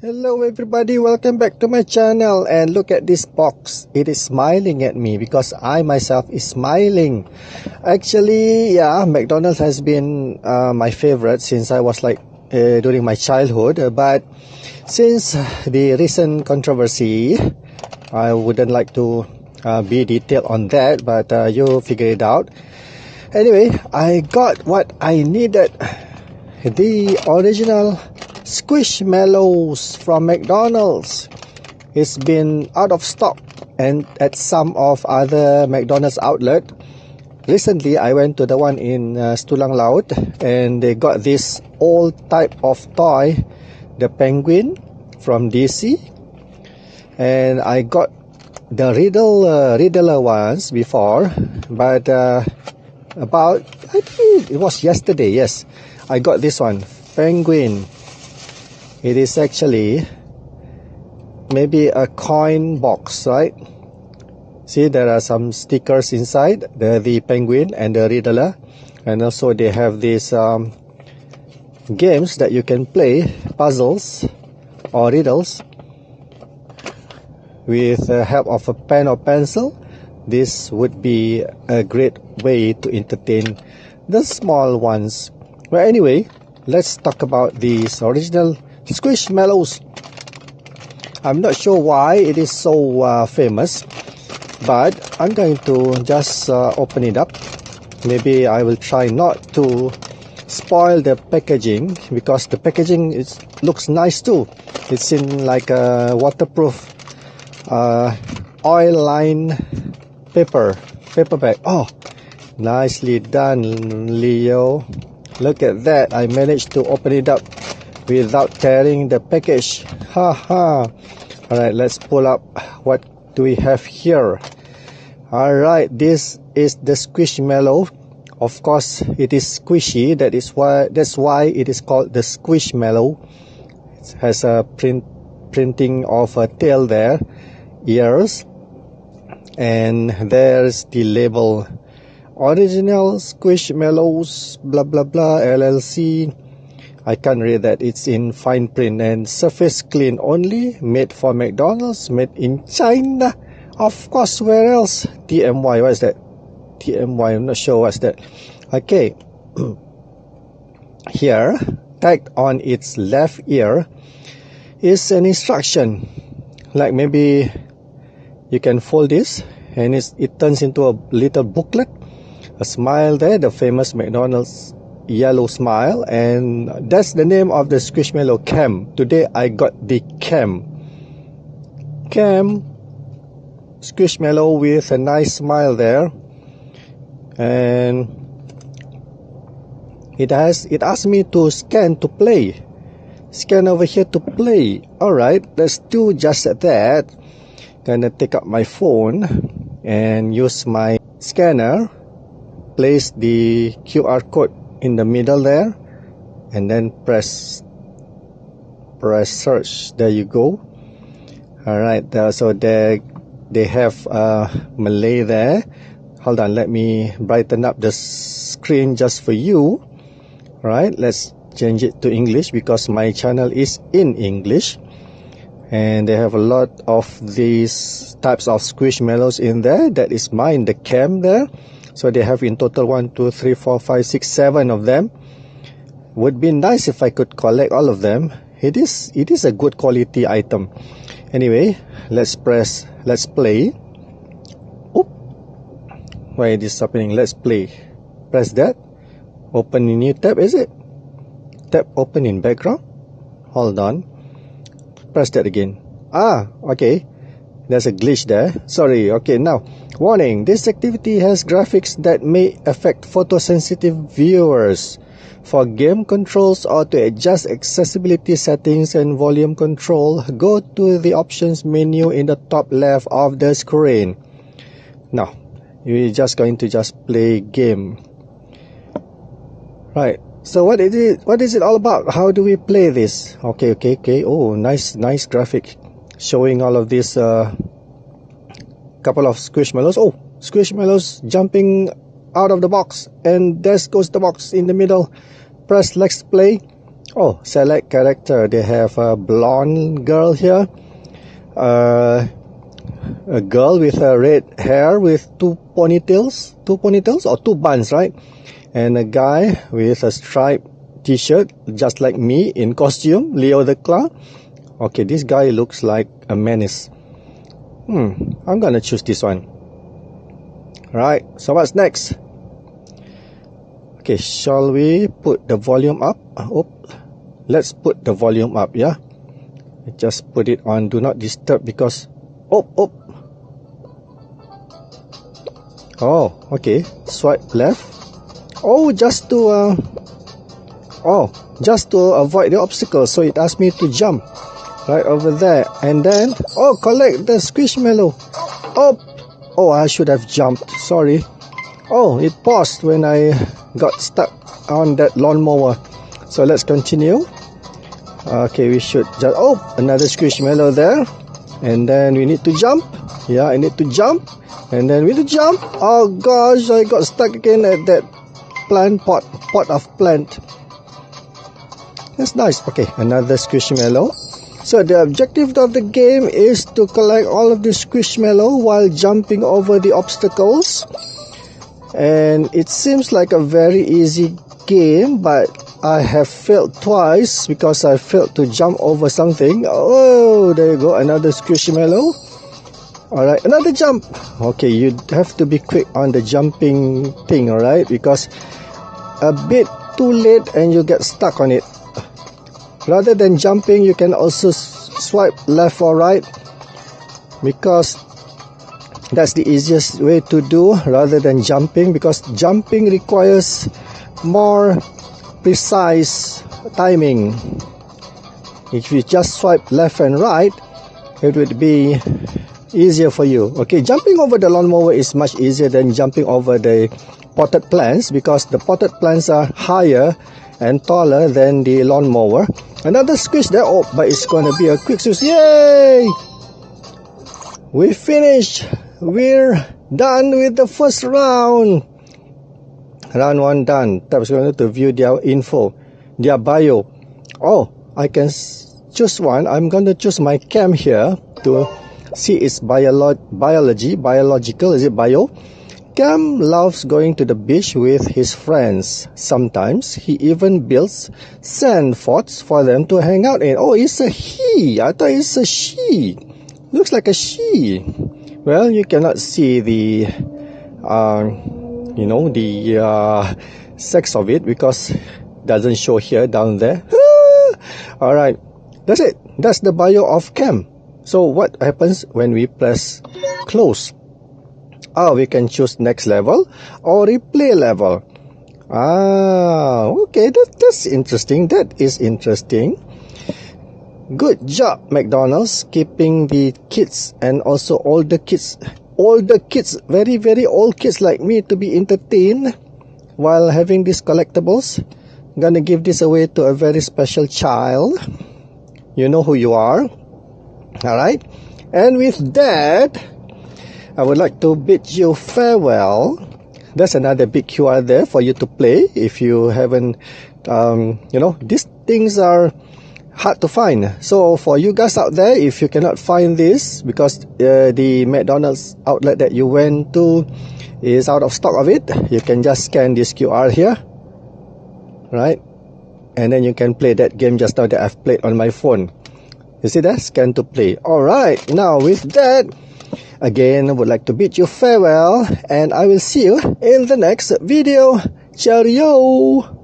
Hello everybody, welcome back to my channel. And look at this box. It is smiling at me because I myself is smiling. Actually, yeah, McDonald's has been my favorite since I was during my childhood. But since the recent controversy, I wouldn't like to be detailed on that, but you figure it out. Anyway, I got what I needed. The original Squishmallows from McDonald's. It's been out of stock and at some of other McDonald's outlet. Recently, I went to the one in Tulang Laut and they got this old type of toy, the penguin from DC. And I got the Riddler ones before, but I think it was yesterday, yes. I got this one, penguin. It is actually maybe a coin box, right? See, there are some stickers inside, the penguin and the Riddler. And also they have these games that you can play, puzzles or riddles. With the help of a pen or pencil, this would be a great way to entertain the small ones. Well, anyway, let's talk about these original Squishmallows. I'm not sure why it is so famous, but I'm going to just open it up. Maybe I will try not to spoil the packaging because the packaging looks nice too. It's in like a waterproof oil line paper bag. Oh, nicely done, Leo. Look at that. I managed to open it up without tearing the package. Haha. Alright, let's pull up what do we have here. Alright, this is the Squishmallow. Of course, it is squishy. That's why it is called the Squishmallow. It has a printing of a tail there, ears, and there's the label. Original Squishmallows, blah blah blah, LLC. I can't read that. It's in fine print and surface clean only. Made for McDonald's. Made in China. Of course, where else? TMY. What is that? TMY. I'm not sure what's that. Okay. Here, tagged on its left ear, is an instruction. Like maybe you can fold this and it turns into a little booklet. A smile there, the famous McDonald's yellow smile, and that's the name of the Squishmallow, Cam. Today I got the Cam Squishmallow with a nice smile there, and it asked me to scan to play. Scan over here to play. Alright, let's do just that. Gonna take up my phone and use my scanner. Place the QR code in the middle there, and then press search. There you go. Alright, so they have Malay there. Hold on, let me brighten up the screen just for you. Alright, let's change it to English because my channel is in English. And they have a lot of these types of Squishmallows in there. That is mine, the Cam there. So they have in total 1, 2, 3, 4, 5, 6, 7 of them. Would be nice if I could collect all of them. It is a good quality item. Anyway, let's play. Oop. Why is this happening? Let's play. Press that. Open a new tab, is it? Tab open in background. Hold on. Press that again. Okay. There's a glitch there. Sorry. Okay, now. Warning. This activity has graphics that may affect photosensitive viewers. For game controls or to adjust accessibility settings and volume control, go to the options menu in the top left of the screen. Now, we're just going to play game. Right. So what is it all about? How do we play this? Okay. Oh, nice graphic. Showing all of this couple of Squishmallows. Oh, Squishmallows jumping out of the box, and there goes the box in the middle. Press let's play. Oh, select character. They have a blonde girl here. A girl with red hair with two ponytails or two buns, right? And a guy with a striped t-shirt, just like me, in costume, Leo the Clown. Okay, this guy looks like a menace. I'm gonna choose this one. Right, so what's next? Okay, shall we put the volume up? Let's put the volume up, yeah? Just put it on do not disturb because... Oh, okay. Swipe left. Oh, just to avoid the obstacle. So it asked me to jump right over there. And then, collect the Squishmallow. Oh, I should have jumped. Sorry. Oh, it paused when I got stuck on that lawnmower. So let's continue. Okay, we should just... Oh, another Squishmallow there. And then we need to jump. Yeah, I need to jump. And then we need to jump. Oh gosh, I got stuck again at that pot of plant. That's nice. Okay, another Squishmallow. So the objective of the game is to collect all of the Squishmallow while jumping over the obstacles. And it seems like a very easy game, but I have failed twice because I failed to jump over something. Oh, there you go, another Squishmallow. Alright, another jump. Okay, you have to be quick on the jumping thing, alright? Because a bit too late and you get stuck on it. Rather than jumping, you can also swipe left or right, because that's the easiest way to do rather than jumping, because jumping requires more precise timing. If you just swipe left and right, it would be easier for you. Okay, jumping over the lawnmower is much easier than jumping over the potted plants, because the potted plants are higher and taller than the lawnmower. Another squish there. Oh, but it's gonna be a quick squish. Yay! We finished. We're done with the first round. Round 1 done. Tap to view their info, their bio. Oh, I can choose one. I'm going to choose my cam here to see its biological. Is it bio? Cam loves going to the beach with his friends. Sometimes he even builds sand forts for them to hang out in. Oh, it's a he. I thought it's a she. Looks like a she. Well, you cannot see the sex of it because it doesn't show here down there. Alright, that's it. That's the bio of Cam. So what happens when we press close? We can choose next level or replay level. Okay, that's interesting. That is interesting. Good job, McDonald's, keeping the kids and also older kids, very, very old kids like me to be entertained while having these collectibles. I'm gonna give this away to a very special child. You know who you are. Alright, and with that, I would like to bid you farewell. There's another big QR there for you to play if you haven't, these things are hard to find. So for you guys out there, if you cannot find this because the McDonald's outlet that you went to is out of stock of it, you can just scan this QR here, right? And then you can play that game just now that I've played on my phone. You see that? Scan to play. Alright, now with that, again, I would like to bid you farewell, and I will see you in the next video. Cheerio!